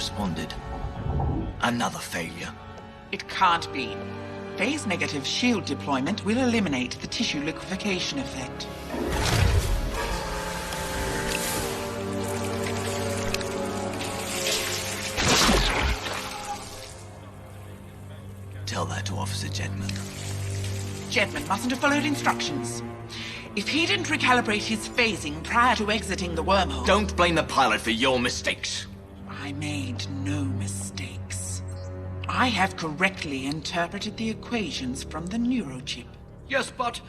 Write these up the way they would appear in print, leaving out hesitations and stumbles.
responded. Another failure. It can't be. Phase-negative shield deployment will eliminate the tissue liquefaction effect. Tell that to Officer Jedman. Jedman mustn't have followed instructions. If he didn't recalibrate his phasing prior to exiting the wormhole... Don't blame the pilot for your mistakes. I made no mistakes. I have correctly interpreted the equations from the neurochip. Yes, but...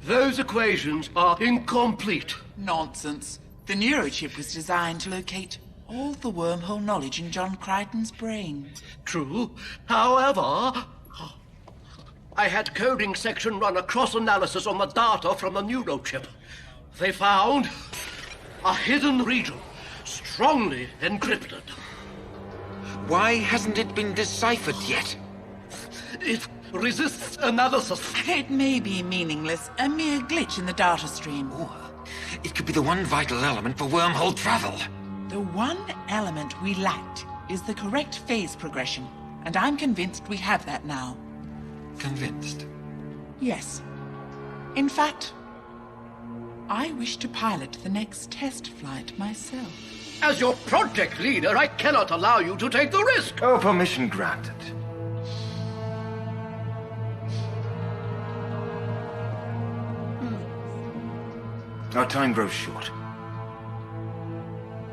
those equations are incomplete. Nonsense. The neurochip was designed to locate all the wormhole knowledge in John Crichton's brain. True. However... I had coding section run a cross-analysis on the data from the neurochip. They found a hidden region, strongly encrypted. Why hasn't it been deciphered yet? It resists analysis. It may be meaningless, a mere glitch in the data stream. Ooh, it could be the one vital element for wormhole travel. The one element we lacked is the correct phase progression, and I'm convinced we have that now. Convinced? Yes. In fact, I wish to pilot the next test flight myself. As your project leader, I cannot allow you to take the risk. Oh, permission granted. Our time grows short.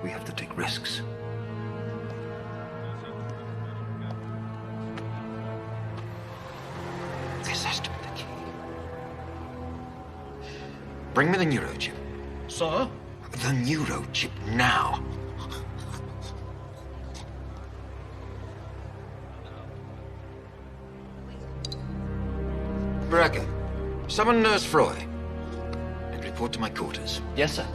We have to take risks. This has to be the key. Bring me the neurochip. Sir? The neurochip now. Braga, summon Nurse Froy and report to my quarters. Yes, sir.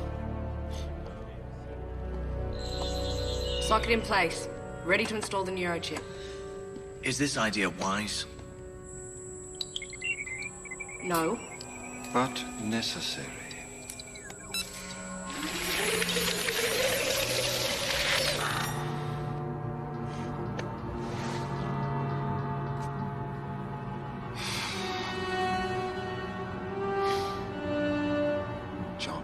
Socket in place. Ready to install the neurochip. Is this idea wise? No. But necessary. John.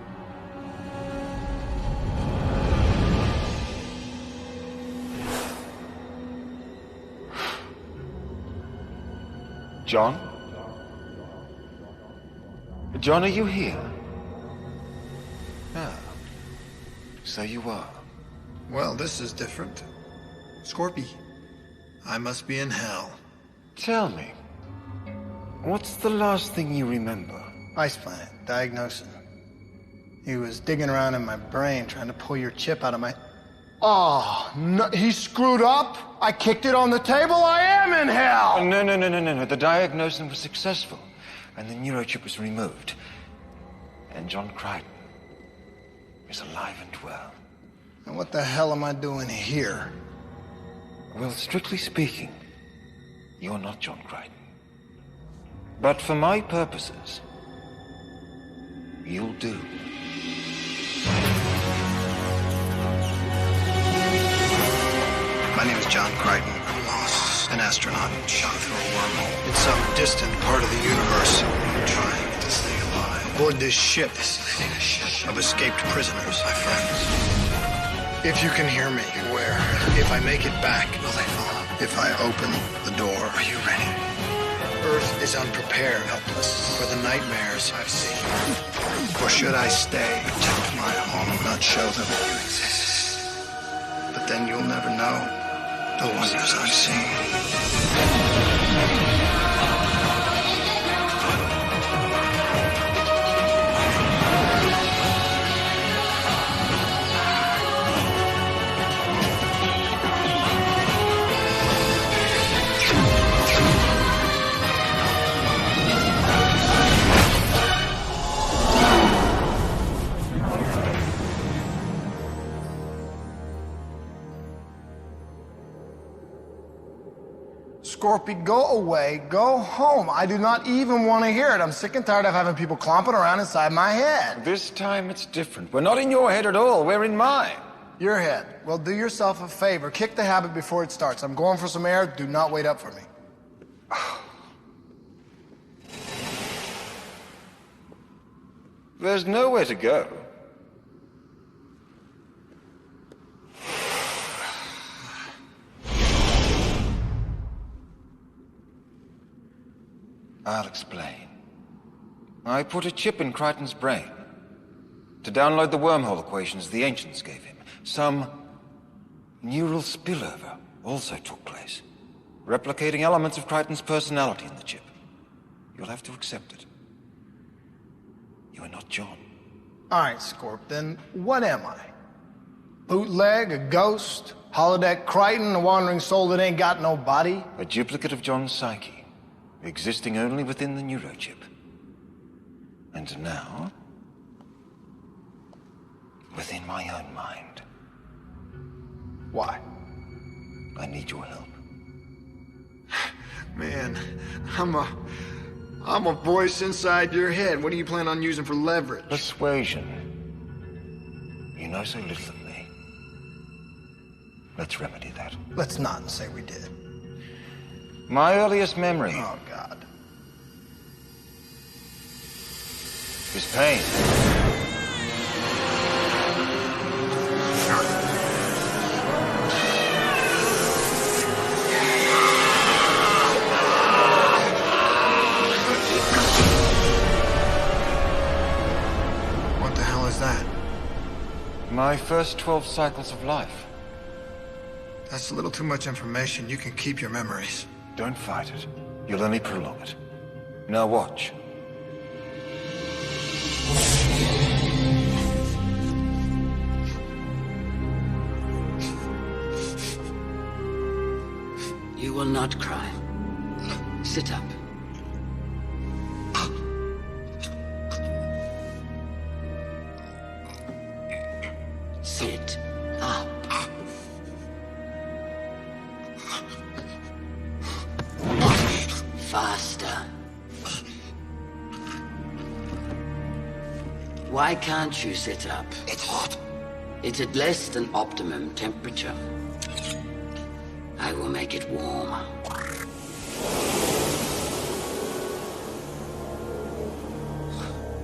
John? John, are you here? Ah, so you are. Well, this is different. Scorpy, I must be in hell. Tell me, what's the last thing you remember? Ice Planet, diagnosing. He was digging around in my brain, trying to pull your chip out of my... Oh, no, he screwed up? I kicked it on the table? I am in hell! No. The diagnosis was successful, and the neurochip was removed. And John Crichton is alive and well. And what the hell am I doing here? Well, strictly speaking, you're not John Crichton. But for my purposes, you'll do. My name is John Crichton. I'm lost. An astronaut shot through a wormhole in some distant part of the universe. I'm trying to stay alive. Aboard this ship of escaped prisoners, my friends. If you can hear me, beware. If I make it back, will they follow? If I open the door, are you ready? Earth is unprepared, helpless for the nightmares I've seen. Or should I stay, protect my home, not show them you exist? But then you'll never know the wonders I've seen. Scorpy, go away, go home. I do not even want to hear it. I'm sick and tired of having people clomping around inside my head. This time it's different. We're not in your head at all. We're in mine. Your head. Well, do yourself a favor. Kick the habit before it starts. I'm going for some air. Do not wait up for me. There's nowhere to go. I'll explain. I put a chip in Crichton's brain to download the wormhole equations the ancients gave him. Some neural spillover also took place, replicating elements of Crichton's personality in the chip. You'll have to accept it. You are not John. All right, Scorp, then what am I? Bootleg, a ghost, holodeck Crichton, a wandering soul that ain't got no body? A duplicate of John's psyche, existing only within the neurochip. And now, within my own mind. Why? I need your help. Man, I'm a voice inside your head. What do you plan on using for leverage? Persuasion. You know so little of me. Let's remedy that. Let's not say we did. My earliest memory Oh, God. is pain. What the hell is that? My first 12 cycles of life. That's a little too much information. You can keep your memories. Don't fight it. You'll only prolong it. Now watch. You will not cry. Sit up. Sit up. Faster. Why can't you sit up? It's hot. It's at less than optimum temperature. I will make it warmer.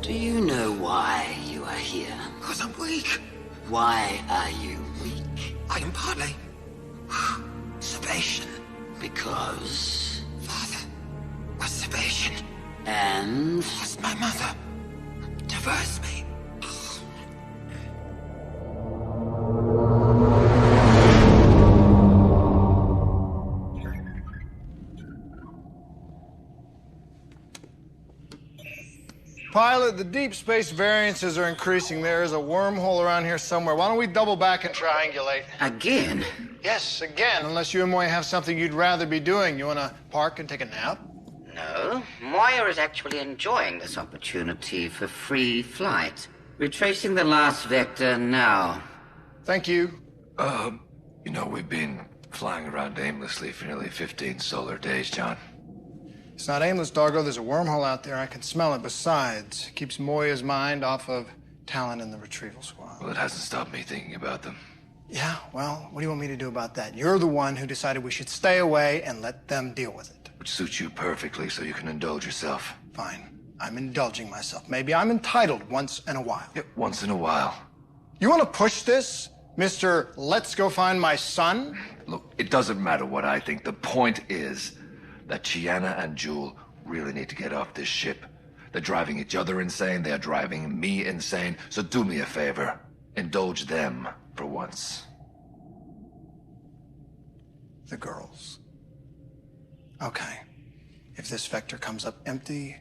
Do you know why you are here? Because I'm weak. Why are you weak? I am partly Sebastian. Because... Father was Sebastian. And... Lost my mother. Divorced me. Pilot, the deep space variances are increasing. There is a wormhole around here somewhere. Why don't we double back and triangulate? Again? Yes, again, unless you and Moya have something you'd rather be doing. You want to park and take a nap? No. Moya is actually enjoying this opportunity for free flight. We're tracing the last vector now. Thank you. You know, we've been flying around aimlessly for nearly 15 solar days, John. It's not aimless, Dargo. There's a wormhole out there. I can smell it. Besides, it keeps Moya's mind off of Talon and the retrieval squad. Well, it hasn't stopped me thinking about them. Yeah, well, what do you want me to do about that? You're the one who decided we should stay away and let them deal with it. Which suits you perfectly, so you can indulge yourself. Fine. I'm indulging myself. Maybe I'm entitled once in a while. Yeah, once in a while. You want to push this, Mr. Let's go find my son? Look, it doesn't matter what I think. The point is that Chiana and Jewel really need to get off this ship. They're driving each other insane. They're driving me insane. So do me a favor. Indulge them for once. The girls. Okay. If this vector comes up empty,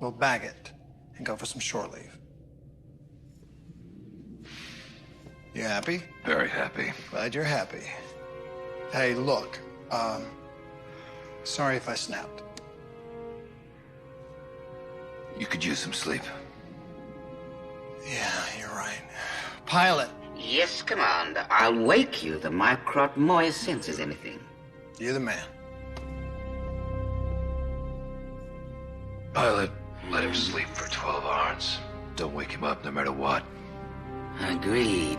we'll bag it and go for some shore leave. You happy? Very happy. Glad you're happy. Hey, look, sorry if I snapped. You could use some sleep. Yeah, you're right. Pilot. Yes, Commander. I'll wake you the microt Moya senses anything. You're the man. Pilot, let him sleep for 12 hours. Don't wake him up no matter what. Agreed.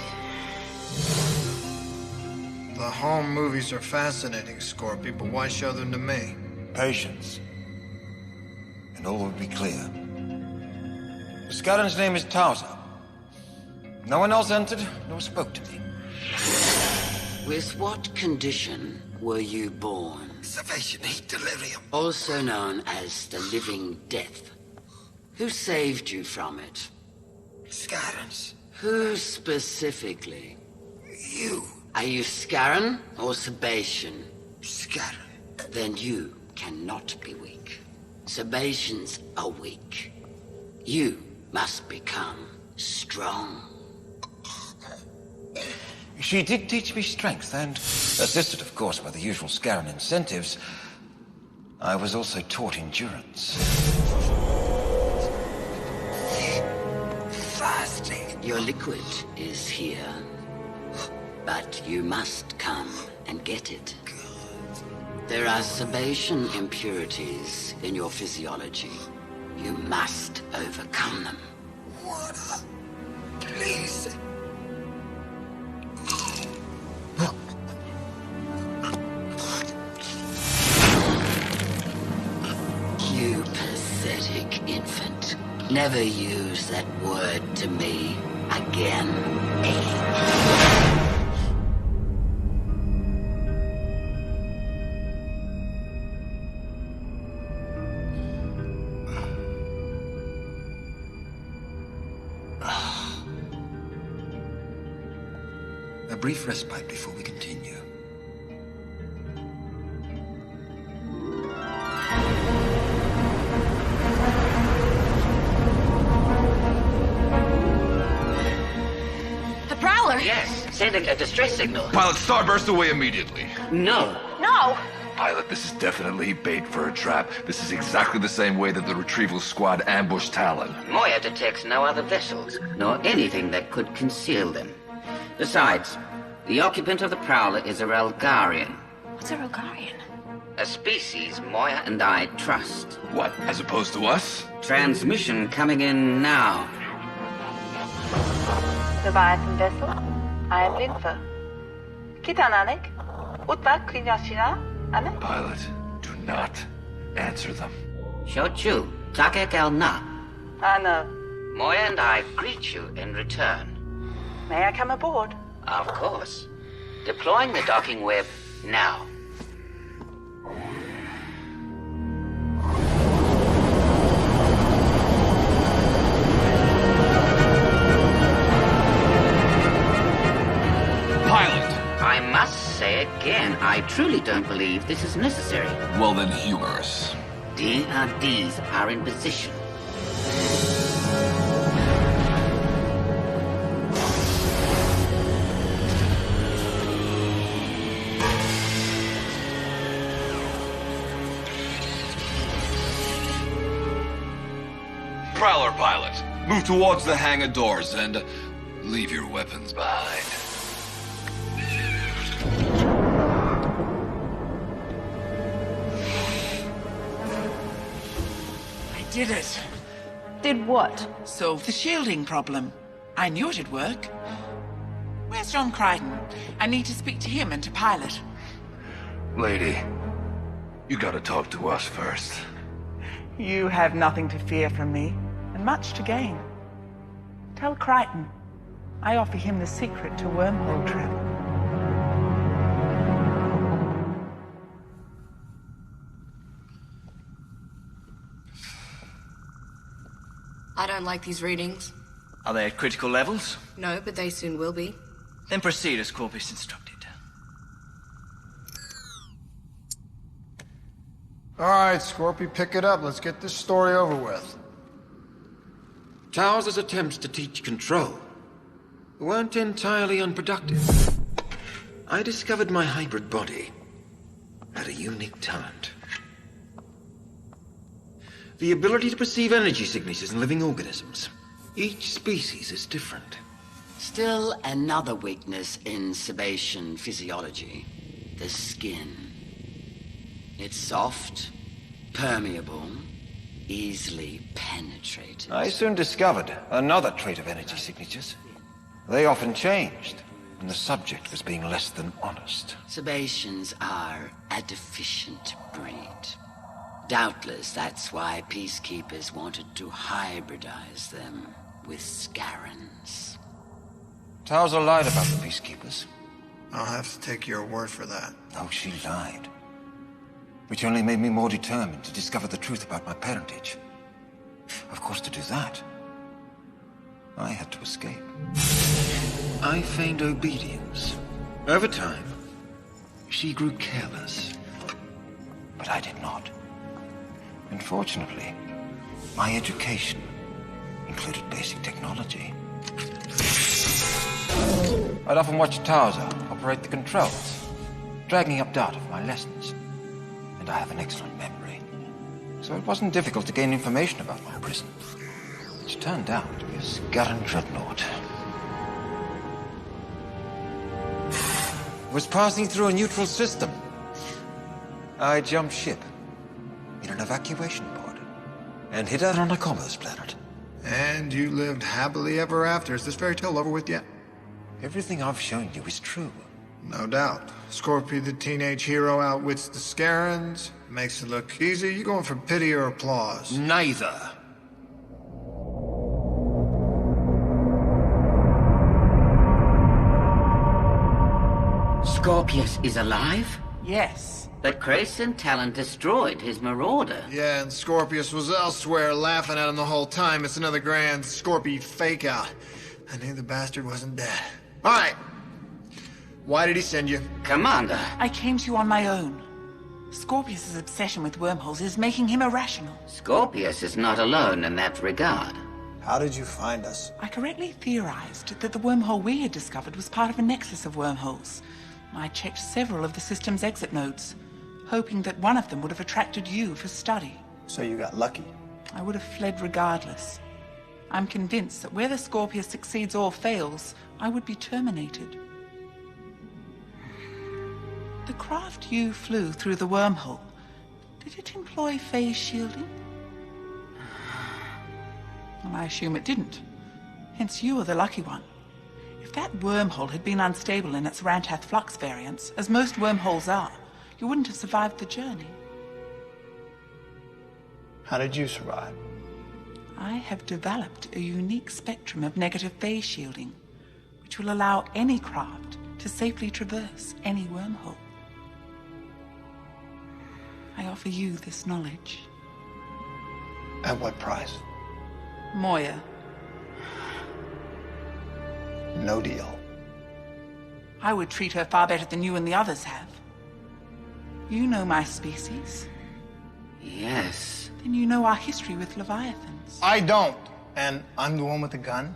The home movies are fascinating, Scorpio, but why show them to me? Patience. And all will be clear. The Scarran's name is Tauser. No one else entered nor spoke to me. With what condition were you born? Salvation, heat, delirium. Also known as the living death. Who saved you from it? Scarrans. Who specifically? You. Are you Scarran or Sebastian? Scarran. Then you cannot be weak. Sebastians are weak. You must become strong. She did teach me strength, and, assisted, of course, by the usual Scarran incentives, I was also taught endurance. Fasting. Your liquid is here, but you must come and get it. There are Sebastian impurities in your physiology. You must overcome them. Water. Please. You pathetic infant. Never use that word to me again. A brief respite before we continue. A prowler! Yes, sending a distress signal. Pilot, starburst away immediately. No. No! Pilot, this is definitely bait for a trap. This is exactly the same way that the retrieval squad ambushed Talon. Moya detects no other vessels, nor anything that could conceal them. Besides, the occupant of the Prowler is a Relgarian. What's a Rogarian? A species Moya and I trust. What, as opposed to us? Transmission coming in now. Leviathan vessel, I am Linfa. Kitananek, Utbak Kinyashina, Anek. Pilot, do not answer them. Shochu, Takek El Na. I know. Moya and I greet you in return. May I come aboard? Of course. Deploying the docking web now. Pilot! I must say again, I truly don't believe this is necessary. Well then, humorous. DRDs are in position. Prowler pilot, move towards the hangar doors and leave your weapons behind. I did it. Did what? Solve the shielding problem. I knew it'd work. Where's John Crichton? I need to speak to him and to Pilot. Lady, you gotta talk to us first. You have nothing to fear from me, and much to gain. Tell Crichton I offer him the secret to wormhole trap. I don't like these readings. Are they at critical levels? No, but they soon will be. Then proceed as Scorpius instructed. All right, Scorpio, pick it up. Let's get this story over with. Towers' attempts to teach control weren't entirely unproductive. I discovered my hybrid body had a unique talent. The ability to perceive energy signatures in living organisms. Each species is different. Still another weakness in Sebastian physiology. The skin. It's soft, permeable, easily penetrated. I soon discovered another trait of energy signatures. They often changed, and the subject was being less than honest. Sebaceans are a deficient breed. Doubtless that's why peacekeepers wanted to hybridize them with Scarans. Towser lied about the peacekeepers. I'll have to take your word for that. Oh, she lied. Which only made me more determined to discover the truth about my parentage. Of course, to do that, I had to escape. I feigned obedience. Over time, she grew careless. But I did not. Unfortunately, my education included basic technology. I'd often watch Towser operate the controls, dragging up data for my lessons. And I have an excellent memory, so it wasn't difficult to gain information about my prison, which turned out to be a Scaran dreadnought. It was passing through a neutral system. I jumped ship in an evacuation pod and hit out on a commerce planet. And you lived happily ever after. Is this fairy tale over with yet? Everything I've shown you is true. No doubt. Scorpius, the teenage hero, outwits the Scarans, makes it look easy. You going for pity or applause? Neither. Scorpius is alive? Yes. But Crichton Talon destroyed his marauder. Yeah, and Scorpius was elsewhere, laughing at him the whole time. It's another grand Scorpy fake-out. I knew the bastard wasn't dead. All right. Why did he send you? Commander. I came to you on my own. Scorpius' obsession with wormholes is making him irrational. Scorpius is not alone in that regard. How did you find us? I correctly theorized that the wormhole we had discovered was part of a nexus of wormholes. I checked several of the system's exit nodes, hoping that one of them would have attracted you for study. So you got lucky? I would have fled regardless. I'm convinced that whether Scorpius succeeds or fails, I would be terminated. The craft you flew through the wormhole, did it employ phase shielding? Well, I assume it didn't. Hence you are the lucky one. If that wormhole had been unstable in its Rantath flux variants, as most wormholes are, you wouldn't have survived the journey. How did you survive? I have developed a unique spectrum of negative phase shielding, which will allow any craft to safely traverse any wormhole. I offer you this knowledge. At what price? Moya. No deal. I would treat her far better than you and the others have. You know my species. Yes. Then you know our history with Leviathans. I don't. And I'm the one with the gun?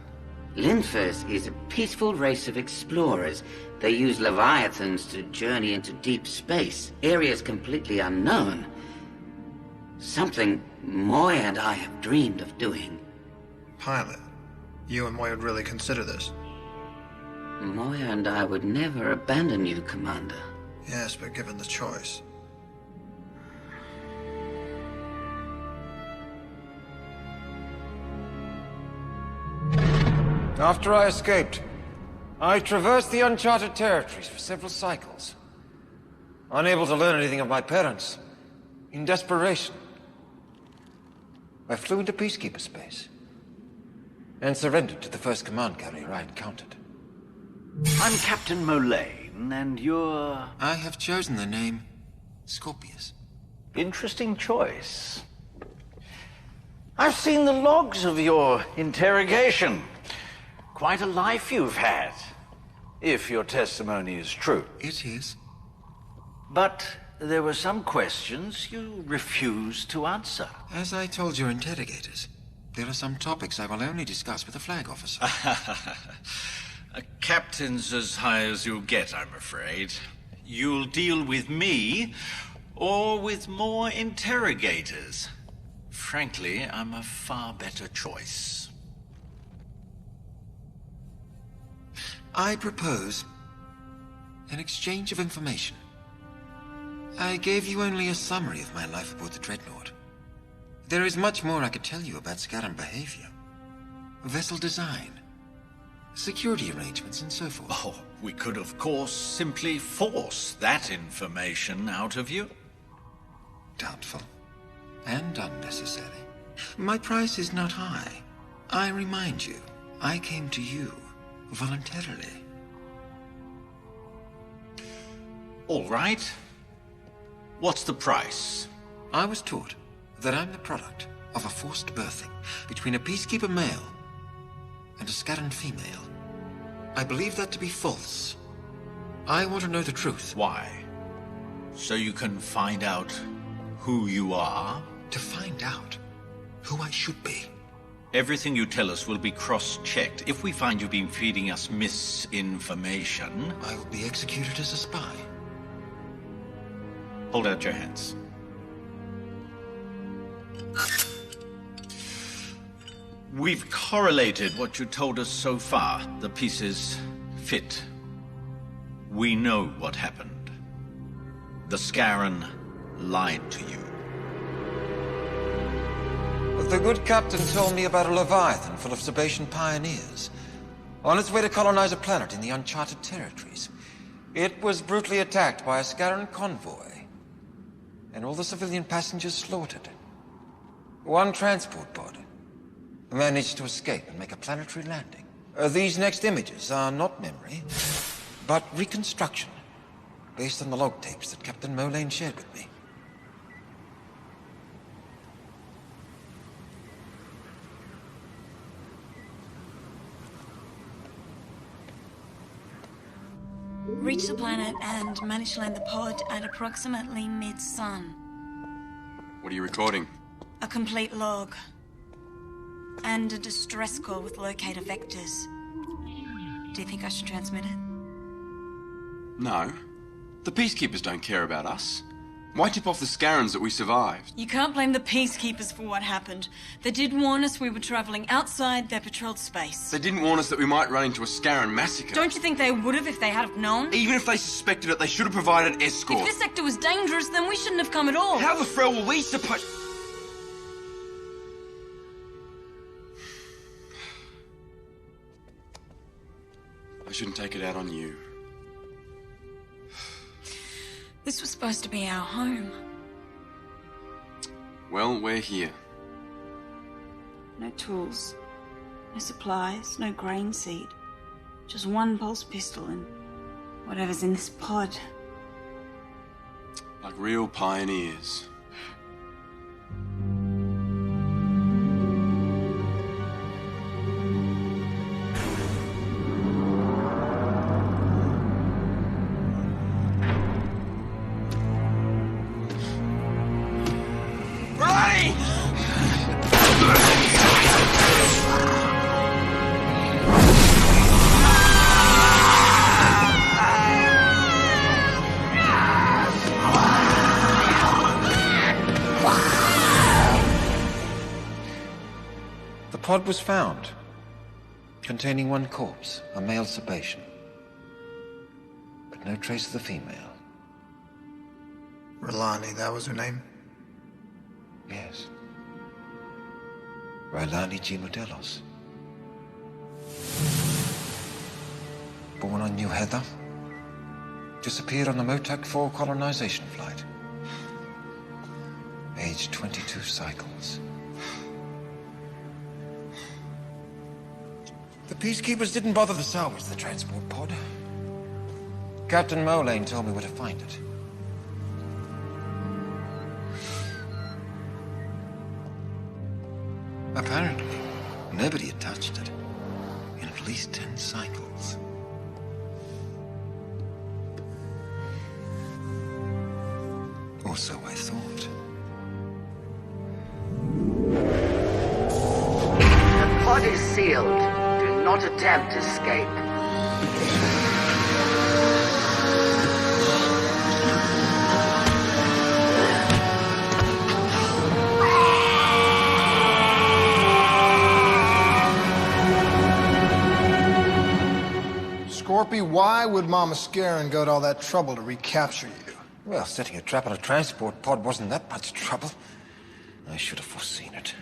Linfers is a peaceful race of explorers. They use Leviathans to journey into deep space, areas completely unknown. Something Moya and I have dreamed of doing. Pilot, you and Moya would really consider this? Moya and I would never abandon you, Commander. Yes, but given the choice. After I escaped, I traversed the uncharted territories for several cycles. Unable to learn anything of my parents, in desperation, I flew into peacekeeper space and surrendered to the first command carrier I encountered. I'm Captain Mulane, and you're... I have chosen the name Scorpius. Interesting choice. I've seen the logs of your interrogation. Quite a life you've had, if your testimony is true. It is. But there were some questions you refused to answer. As I told your interrogators, there are some topics I will only discuss with a flag officer. A captain's as high as you'll get, I'm afraid. You'll deal with me, or with more interrogators. Frankly, I'm a far better choice. I propose an exchange of information. I gave you only a summary of my life aboard the Dreadnought. There is much more I could tell you about Scaran behavior, vessel design, security arrangements and so forth. Oh, we could, of course, simply force that information out of you. Doubtful. And unnecessary. My price is not high. I remind you, I came to you voluntarily. All right. What's the price? I was taught that I'm the product of a forced birthing between a peacekeeper male and a Scarran female. I believe that to be false. I want to know the truth. Why? So you can find out who you are? To find out who I should be. Everything you tell us will be cross-checked. If we find you've been feeding us misinformation... I will be executed as a spy. Hold out your hands. We've correlated what you told us so far. The pieces fit. We know what happened. The Scarran lied to you. The good captain told me about a Leviathan full of Sebastian pioneers, on its way to colonize a planet in the uncharted territories. It was brutally attacked by a Scarran convoy, and all the civilian passengers slaughtered. One transport pod managed to escape and make a planetary landing. These next images are not memory, but reconstruction, based on the log tapes that Captain Molane shared with me. Reached the planet and managed to land the pod at approximately mid-sun. What are you recording? A complete log. And a distress call with locator vectors. Do you think I should transmit it? No. The Peacekeepers don't care about us. Why tip off the Scarrans that we survived? You can't blame the Peacekeepers for what happened. They did warn us we were traveling outside their patrolled space. They didn't warn us that we might run into a Scarran massacre. Don't you think they would have if they had have known? Even if they suspected it, they should have provided escort. If this sector was dangerous, then we shouldn't have come at all. How the frell were we supposed... I shouldn't take it out on you. This was supposed to be our home. Well, we're here. No tools, no supplies, no grain seed. Just one pulse pistol and whatever's in this pod. Like real pioneers. The pod was found, containing one corpse, a male Sebastian, but no trace of the female. Rilani, that was her name? Yes. Rilani G. Modelos. Born on New Heather. Disappeared on the Motac 4 colonization flight. Age 22 cycles. The Peacekeepers didn't bother to salvage the transport pod. Captain Molane told me where to find it. Apparently, nobody had touched it in at least 10 cycles. Or so I thought. The pod is sealed. Do not attempt escape. Scorpy, why would Mama Scarran go to all that trouble to recapture you? Well, setting a trap on a transport pod wasn't that much trouble. I should have foreseen it.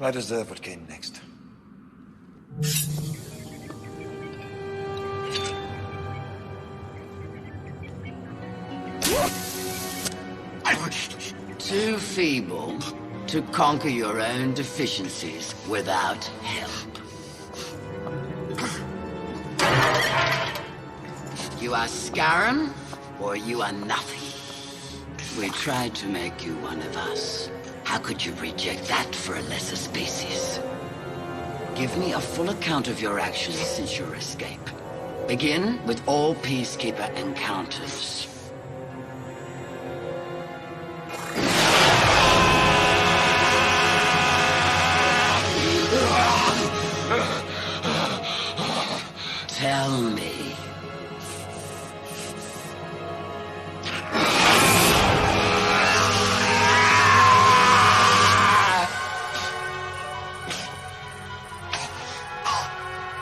I deserve what came next. feeble to conquer your own deficiencies without help. You are Scarron, or you are nothing. We tried to make you one of us. How could you reject that for a lesser species? Give me a full account of your actions since your escape. Begin with all Peacekeeper encounters. Tell me.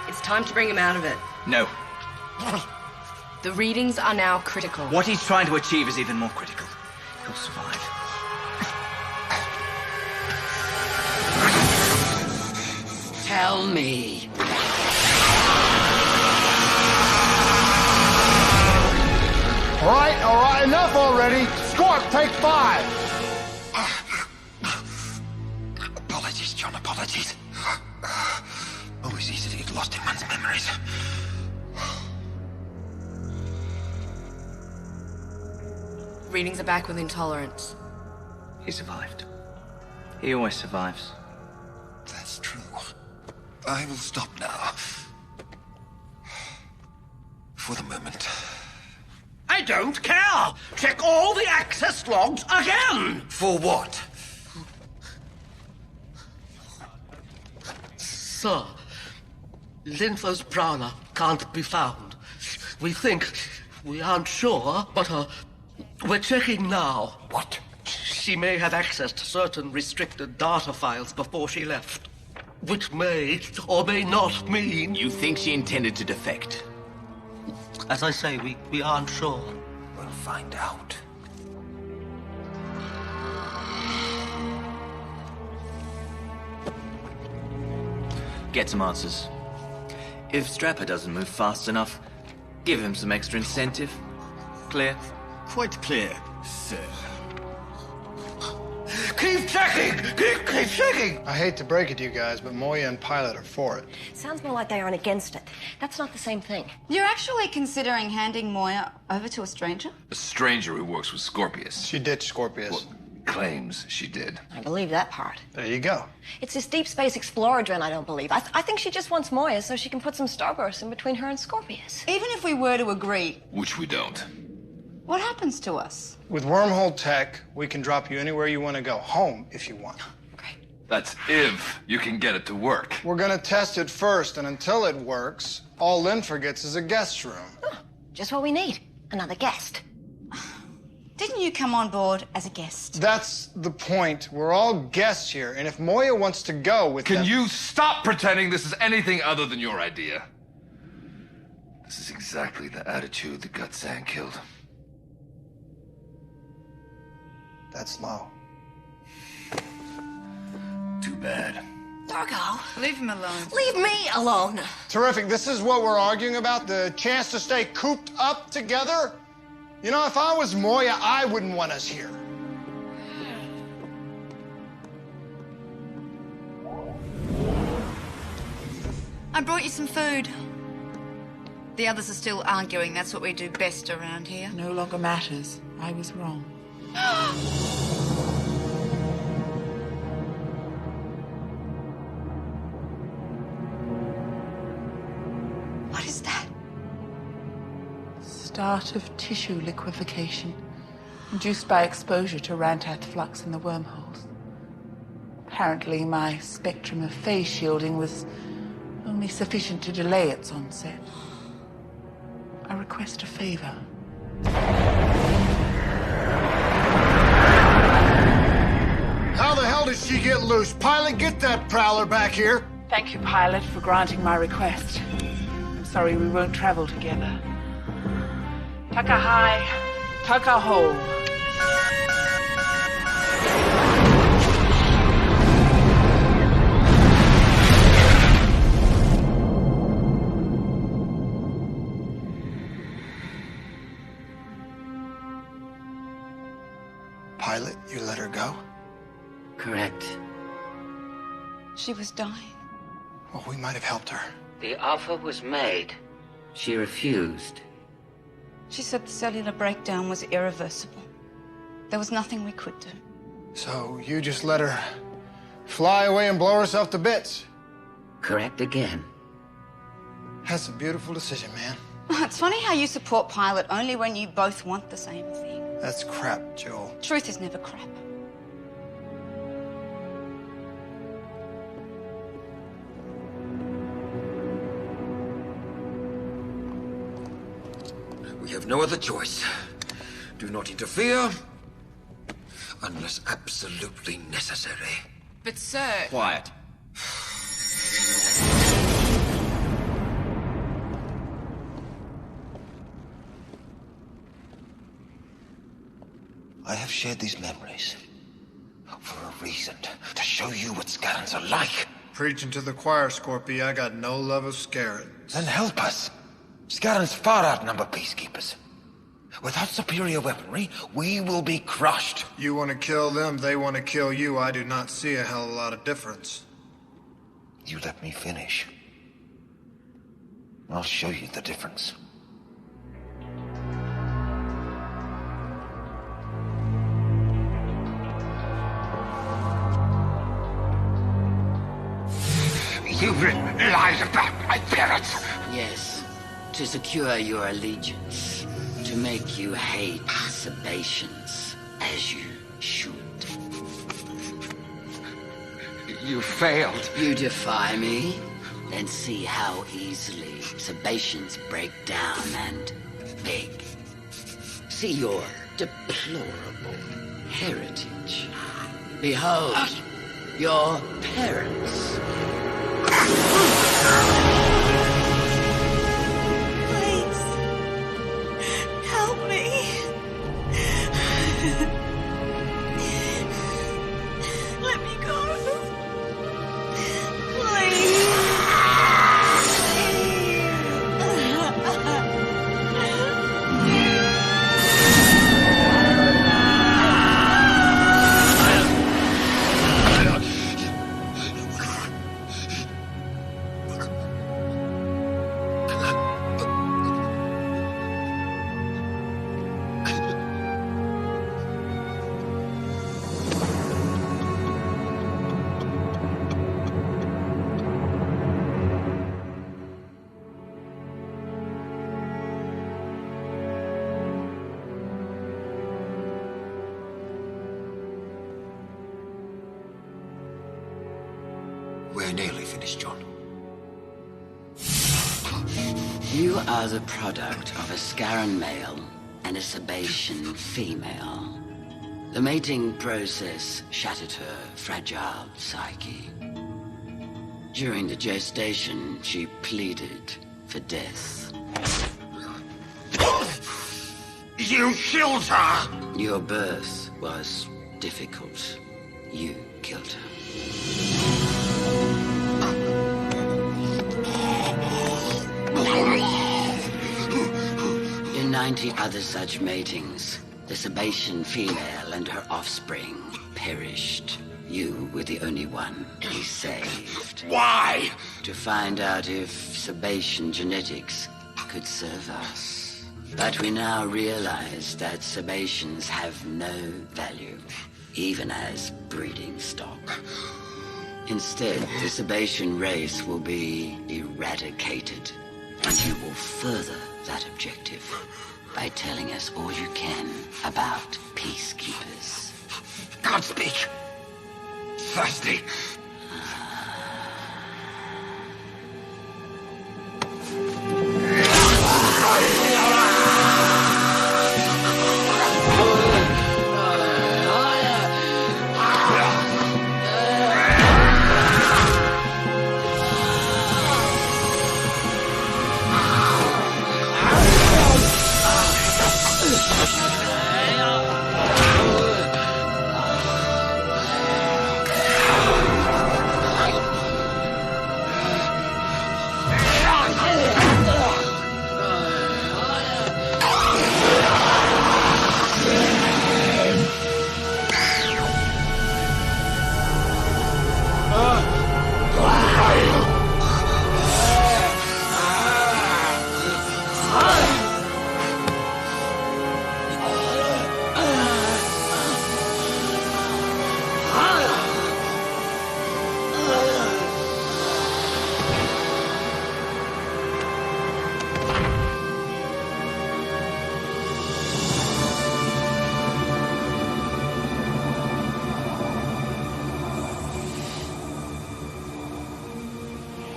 It's time to bring him out of it. No. The readings are now critical. What he's trying to achieve is even more critical. He'll survive. Tell me. All right, enough already. Scorp, take 5. Apologies, John, apologies. Always easy to get lost in one's memories. Readings are back with intolerance. He survived. He always survives. That's true. I will stop now. For the moment. I don't care! Check all the access logs again! For what? Sir, Linfa's prowler can't be found. We aren't sure, but we're checking now. What? She may have accessed certain restricted data files before she left. Which may or may not mean... You think she intended to defect? As I say, we aren't sure. We'll find out. Get some answers. If Strapper doesn't move fast enough, give him some extra incentive. Clear? Quite clear, sir. Keep checking! Keep checking! I hate to break it to you guys, but Moya and Pilot are for it. Sounds more like they aren't against it. That's not the same thing. You're actually considering handing Moya over to a stranger? A stranger who works with Scorpius. She ditched Scorpius. Well, claims she did. I believe that part. There you go. It's this deep space explorer dren I don't believe. I think she just wants Moya so she can put some starbursts in between her and Scorpius. Even if we were to agree, Which we don't. what happens to us? With wormhole tech, we can drop you anywhere you want to go. Home, if you want. That's if you can get it to work. We're gonna test it first, and until it works, all Linfer gets is a guest room. Just what we need. Another guest. Didn't you come on board as a guest? That's the point. We're all guests here, and if Moya wants to go with Can them... you stop pretending this is anything other than your idea? This is exactly the attitude that got Zan killed. That's low. Too bad. Dargo. Leave him alone. Leave me alone. Terrific. This is what we're arguing about? The chance to stay cooped up together? You know, if I was Moya, I wouldn't want us here. I brought you some food. The others are still arguing. That's what we do best around here. No longer matters. I was wrong. What is that? Start of tissue liquefaction, induced by exposure to Rantath flux in the wormholes. Apparently, my spectrum of phase shielding was only sufficient to delay its onset. I request a favor. How the hell did she get loose? Pilot, get that prowler back here. Thank you, Pilot, for granting my request. I'm sorry we won't travel together. Tucker high, tucker ho. Pilot, you let her go? She was dying. Well, we might have helped her. The offer was made. She refused. She said the cellular breakdown was irreversible. There was nothing we could do. So you just let her fly away and blow herself to bits? Correct again. That's a beautiful decision, man. It's funny how you support Pilot only when you both want the same thing. That's crap, Joel. Truth is never crap. We have no other choice. Do not interfere unless absolutely necessary. But, sir... Quiet. I have shared these memories for a reason. To show you what Scarans are like. Preaching to the choir, Scorpio. I got no love of Scarran. Then help us. Scarans far outnumber peacekeepers. Without superior weaponry, we will be crushed. You want to kill them, they want to kill you. I do not see a hell of a lot of difference. You let me finish. I'll show you the difference. You lied about my parents. Yes, to secure your allegiance, to make you hate Sebastians, as you should. You failed. You defy me? Then see how easily Sebastians break down and beg. See your deplorable heritage. Behold, your parents. Please, help me. Let me go. Please. We're nearly finished, John. You are the product of a Scarran male and a Sebastian female. The mating process shattered her fragile psyche. During the gestation, she pleaded for death. You killed her! Your birth was difficult. You killed her. In 90 other such matings, the Sebastian female and her offspring perished. You were the only one we saved. Why? To find out if Sebastian genetics could serve us. But we now realize that Sebastians have no value, even as breeding stock. Instead, the Sebastian race will be eradicated, and you will further that objective by telling us all you can about peacekeepers. God speak. Thirsty.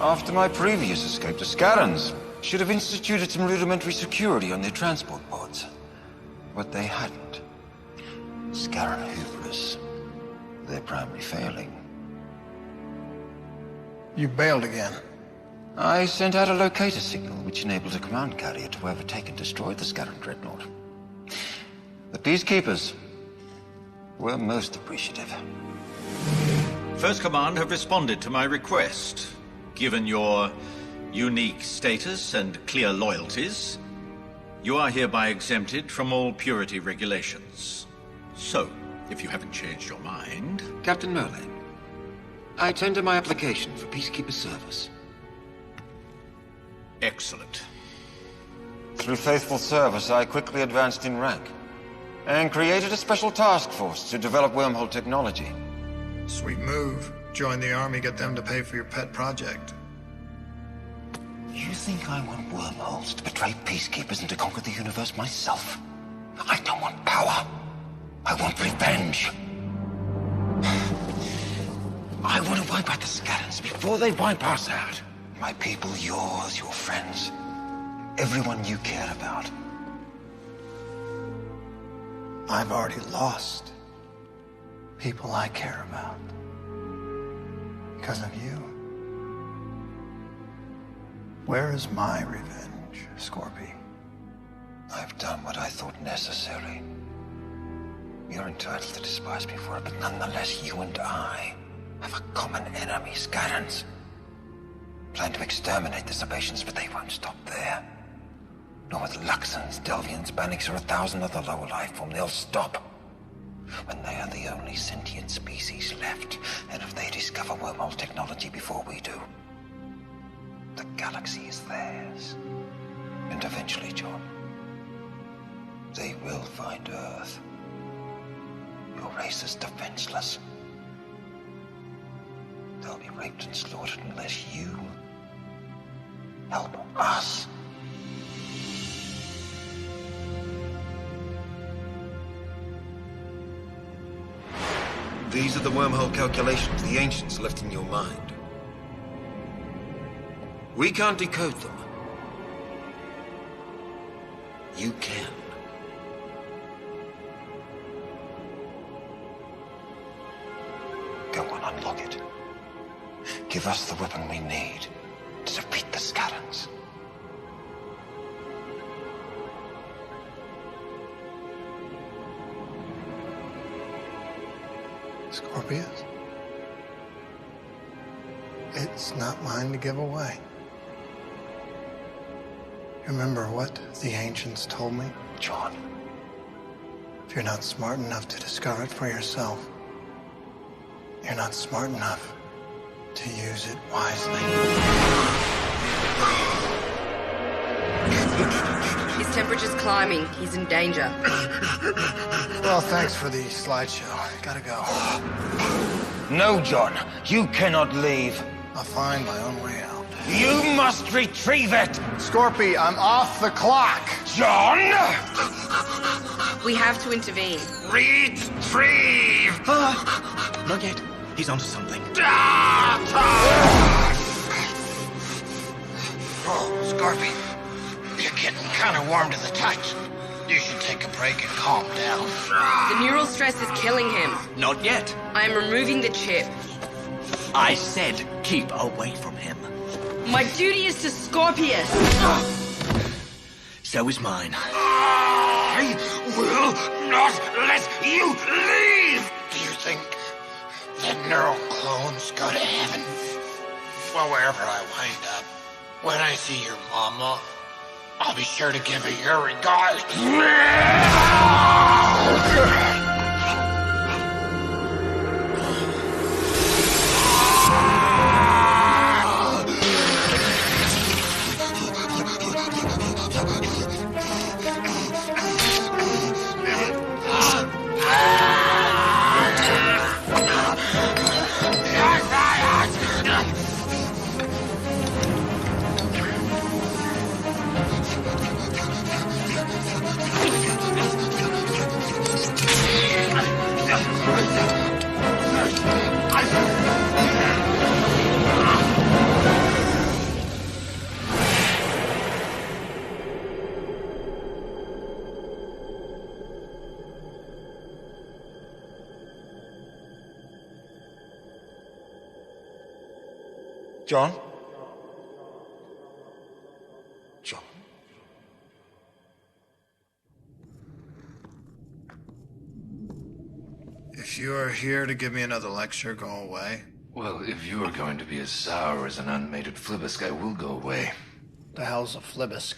After my previous escape to Scarans, should have instituted some rudimentary security on their transport pods. But they hadn't. Scaran hubris. Their primary failing. You bailed again. I sent out a locator signal which enabled a command carrier to overtake and destroy the Scaran dreadnought. The Peacekeepers were most appreciative. First Command have responded to my request. Given your unique status and clear loyalties, you are hereby exempted from all purity regulations. So, if you haven't changed your mind... Captain Merlin, I tender my application for Peacekeeper service. Excellent. Through faithful service, I quickly advanced in rank and created a special task force to develop wormhole technology. Sweet move. Join the army, get them to pay for your pet project. You think I want wormholes to betray Peacekeepers and to conquer the universe myself? I don't want power. I want revenge. I want to wipe out the Scarans before they wipe us out. My people, yours, your friends, everyone you care about. I've already lost people I care about. Because of you. Where is my revenge, Scorpy? I've done what I thought necessary. You're entitled to despise me for it, but nonetheless, you and I have a common enemy, Scarans. Plan to exterminate the Sebaceans, but they won't stop there. Nor with Luxons, Delvians, Bannics, or 1,000 other lower life form, they'll stop. When they are the only sentient species left, and if they discover wormhole technology before we do, the galaxy is theirs. And eventually, John, they will find Earth. Your race is defenseless. They'll be raped and slaughtered unless you help us. These are the wormhole calculations the ancients left in your mind. We can't decode them. You can. Go on, unlock it. Give us the weapon we need to defeat the Scarans. Scorpius? It's not mine to give away. Remember what the ancients told me? John. If you're not smart enough to discover it for yourself, you're not smart enough to use it wisely. His temperature's climbing. He's in danger. Well, thanks for the slideshow. Gotta go. No, John. You cannot leave. I'll find my own way out. You must retrieve it! Scorpy, I'm off the clock! John! We have to intervene. Retrieve! Not yet. He's onto something. Oh, Scorpy, you're getting kind of warm to the touch. You should take a break and calm down. The neural stress is killing him. Not yet. I am removing the chip. I said keep away from him. My duty is to Scorpius. So is mine. I will not let you leave! Do you think that neural clones go to heaven? Well, wherever I wind up, when I see your mama, I'll be sure to give her your regards. John? John? If you are here to give me another lecture, go away. Well, if you are going to be as sour as an unmated flibisk, I will go away. The hell's a flibisk?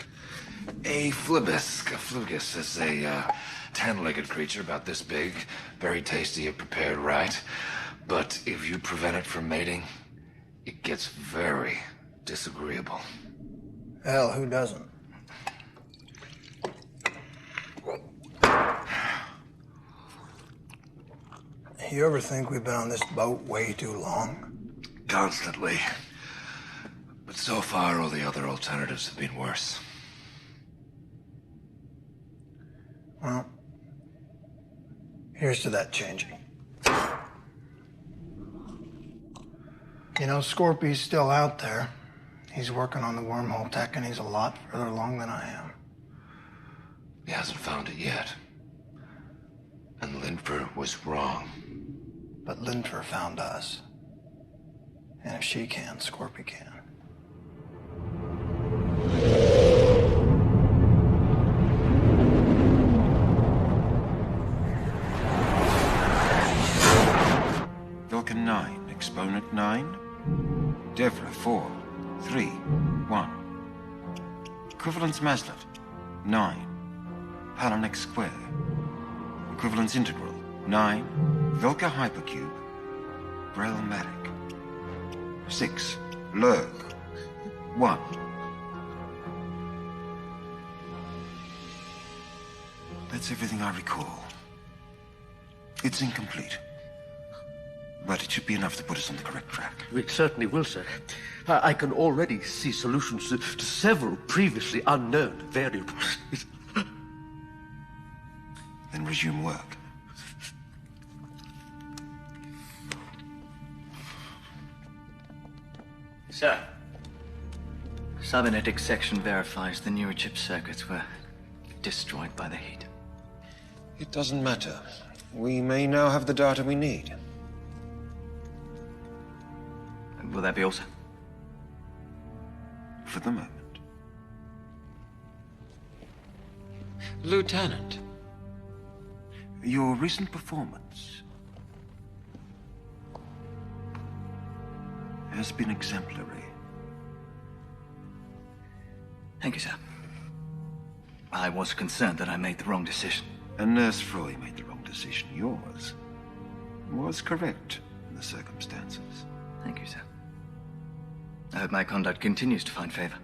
A flibisk. A flibisk is a 10-legged creature about this big, very tasty if prepared right. But if you prevent it from mating, it gets very disagreeable. Hell, who doesn't? You ever think we've been on this boat way too long? Constantly. But so far, all the other alternatives have been worse. Well, here's to that changing. You know, Scorpius still out there. He's working on the wormhole tech, and he's a lot further along than I am. He hasn't found it yet. And Linfer was wrong. But Linfer found us. And if she can, Scorpio can. Vulcan 9, Exponent 9. Devra 4, 3, 1. Equivalence Maslet 9. Palanex Square. Equivalence Integral 9. Vilca Hypercube. Brel Matic 6. Lurg 1. That's everything I recall. It's incomplete. But it should be enough to put us on the correct track. It certainly will, sir. I can already see solutions to several previously unknown variables. Then resume work. Sir. Cybernetic section verifies the neurochip circuits were destroyed by the heat. It doesn't matter. We may now have the data we need. Will that be all, sir? For the moment. Lieutenant. Your recent performance has been exemplary. Thank you, sir. I was concerned that I made the wrong decision. And Nurse Froy made the wrong decision. Yours was correct in the circumstances. Thank you, sir. I hope my conduct continues to find favor.